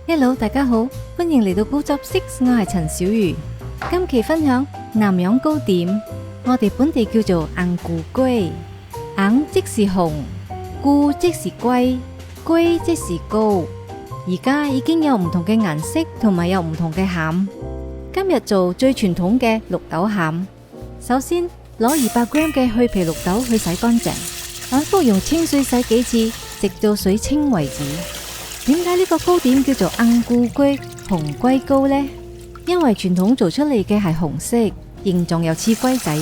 Hello，大家好，歡迎嚟到高執 Six， 我係陳小瑜。今期分享南洋糕點，我哋本地叫做紅菇粿。紅即是紅，菇即是粿，粿即是糕。而家已經有唔同嘅顏色，同埋有唔同嘅餡。今日做最傳統嘅綠豆餡。首先攞200g 嘅去皮綠豆去洗乾淨，反覆用清水洗幾次，直到水清為止。點解呢個糕點叫做紅菇粿紅龜糕呢？因為傳統做出嚟嘅係紅色，形狀又似龜仔，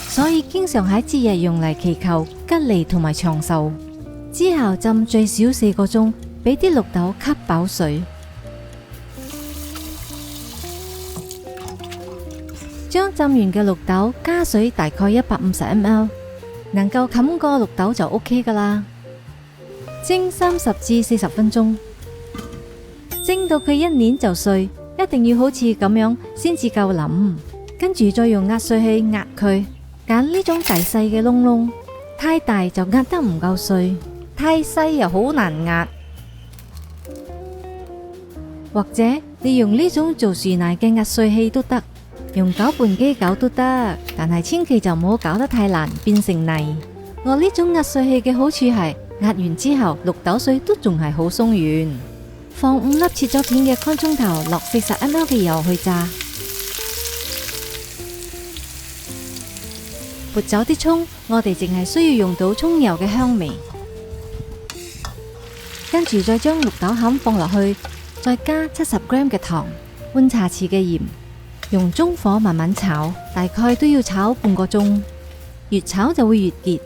所以經常喺節日用嚟祈求吉利同埋長壽。之後浸最少4個鐘，俾啲綠豆吸飽水。將浸完嘅綠豆加水大概150ml， 能夠冚個綠豆就 OK 噶啦。蒸30至40分鐘。蒸到佢一碾就碎，一定要好似咁樣先至夠腍。跟住再用壓碎器壓佢，揀呢種大細嘅窿窿，太大就壓得唔夠碎，太細又好難壓。或者你用呢種做薯泥嘅壓碎器都得，用攪拌機攪都得，但係千祈就唔好攪得太爛變成泥。我呢種壓碎器嘅好處係壓完之後綠豆碎都仲係好鬆軟。放5粒切咗片嘅乾葱頭落40ml 嘅油去炸，撥走啲葱，我哋淨係需要用到葱油嘅香味。跟住再將綠豆餡放落去，再加70g 嘅糖，半茶匙嘅鹽，用中火慢慢炒，大概都要炒半個鐘，越炒就會越結，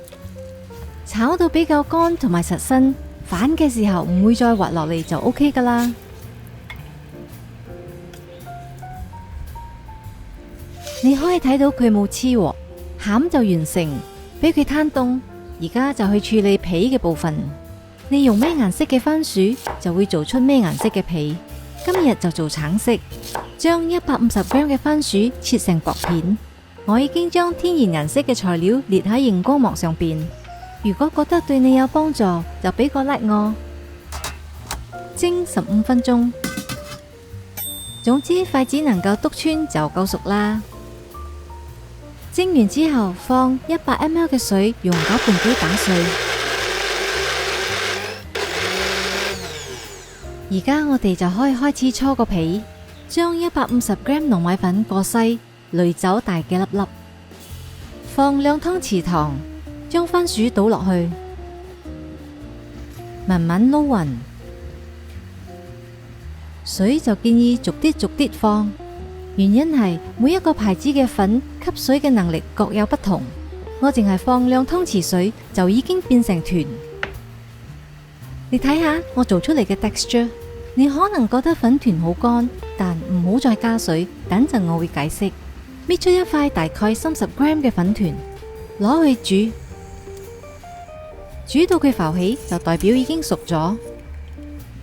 炒到比較乾同埋實身。反嘅時候唔會再滑落嚟就 OK 噶啦。你可以睇到佢冇黐喎，餡就完成，俾佢攤凍。而家就去處理皮嘅部分。你用咩顏色嘅番薯，就會做出咩顏色嘅皮。今日就做橙色，將150g 嘅番薯切成薄片。我已經將天然顏色嘅材料列喺熒光幕上邊。如果覺得對你有幫助，就俾個 like 我。蒸15分鐘，總之筷子能夠篤穿就夠熟啦。蒸完之後放100ml 嘅水，用攪拌機打碎。而家我哋就可以開始搓個皮，將150g 糯米粉過篩，濾走大嘅粒粒，放2湯匙糖。將番薯倒落去，慢慢撈勻。水就建議逐啲放，原因係每一個牌子嘅粉吸水嘅能力各有不同。我淨係放2湯匙水就已經變成團。你睇下我做出嚟嘅 texture， 你可能覺得粉團好乾，但唔好再加水，等陣我會解釋。搣出一塊大概30g 嘅粉團，攞去煮。煮到佢浮起就代表已經熟咗，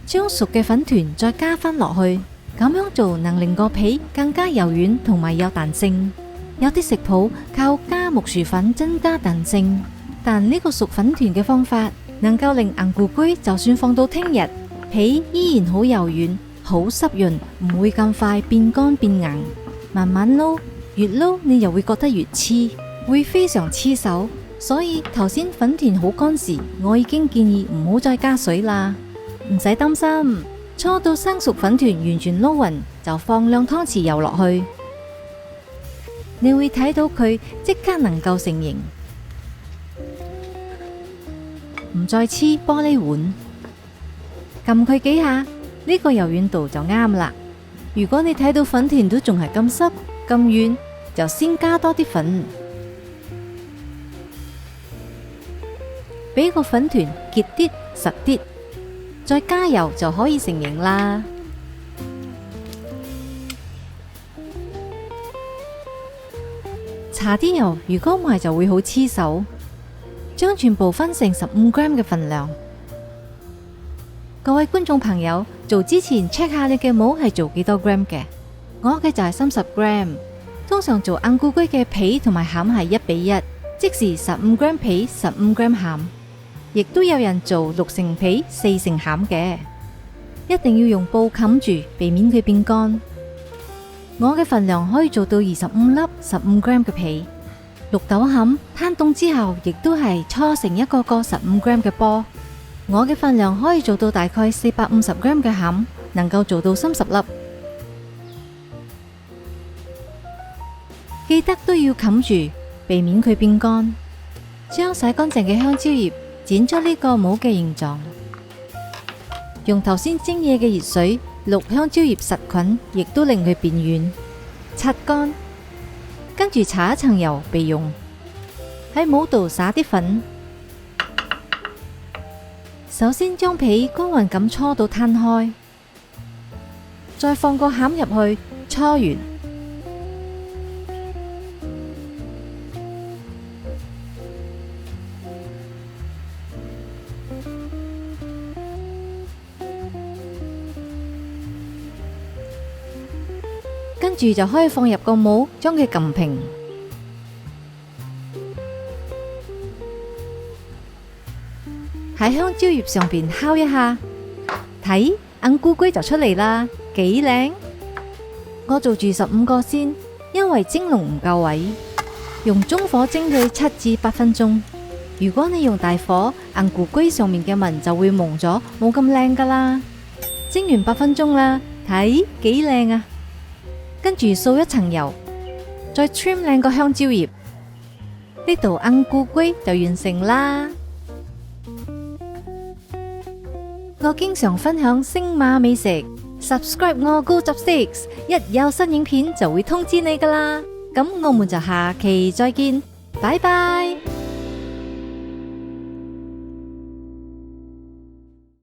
將熟嘅粉團再加返落去，咁樣做能令個皮更加柔軟同埋有彈性。有啲食譜靠加木薯粉增加彈性，但呢個熟粉團嘅方法能夠令紅菇粿就算放到聽日，皮依然好柔軟、好濕潤，唔會咁快變乾變硬。慢慢撈，越撈你又會覺得越黐，會非常黐手。所以頭先粉團好乾時，我已經建議唔好再加水啦。唔使擔心，搓到生熟粉團完全撈勻，就放2湯匙油落去，你會睇到佢即刻能夠成型，唔再黐玻璃碗。撳佢幾下，呢個柔軟度就啱啦。如果你睇到粉團都仲係咁濕咁軟，就先加多啲粉。俾個粉團結啲實啲，再加油就可以成型啦。搽啲油，如果唔係就會好黐手。將全部分成15g 嘅份量。各位觀眾朋友，做之前 check 下你嘅模係做幾多 gram 嘅。我嘅就係30g。通常做紅菇粿嘅皮同埋餡係1:1，即是15g皮15g餡。亦都有人做6成皮4成餡嘅。一定要用布冚住，避免佢變乾。我嘅份量可以做到25粒15g嘅皮。綠豆餡攤凍之後，亦都係搓成一個個15g嘅波。我嘅份量可以做到大概450g嘅餡，能夠做到30粒。記得都要冚住，避免佢變乾。將洗乾淨嘅香蕉葉剪出呢個帽嘅形狀，用頭先蒸嘢嘅熱水渌香蕉葉殺菌，亦都令佢變軟。擦乾，跟住搽一層油備用。喺帽度撒啲粉，首先將皮均勻咁搓到攤開，再放個餡入去搓完。跟住就可以放入個帽，將佢撳平。喺香蕉葉上邊敲一下，睇硬咕龜就出嚟啦，幾靚！我做住15個先，因為蒸籠唔夠位，用中火蒸佢7至8分鐘。如果你用大火，硬咕龜上面嘅紋就會蒙咗，冇咁靚噶啦。蒸完8分鐘啦，睇幾靚啊！跟住掃一層油，再 trim 靚個香蕉葉，呢度硬咕龜就完成啦。我經常分享星馬美食 ，subscribe 我高集6，一有新影片就會通知你噶啦。咁我們就下期再見，拜拜。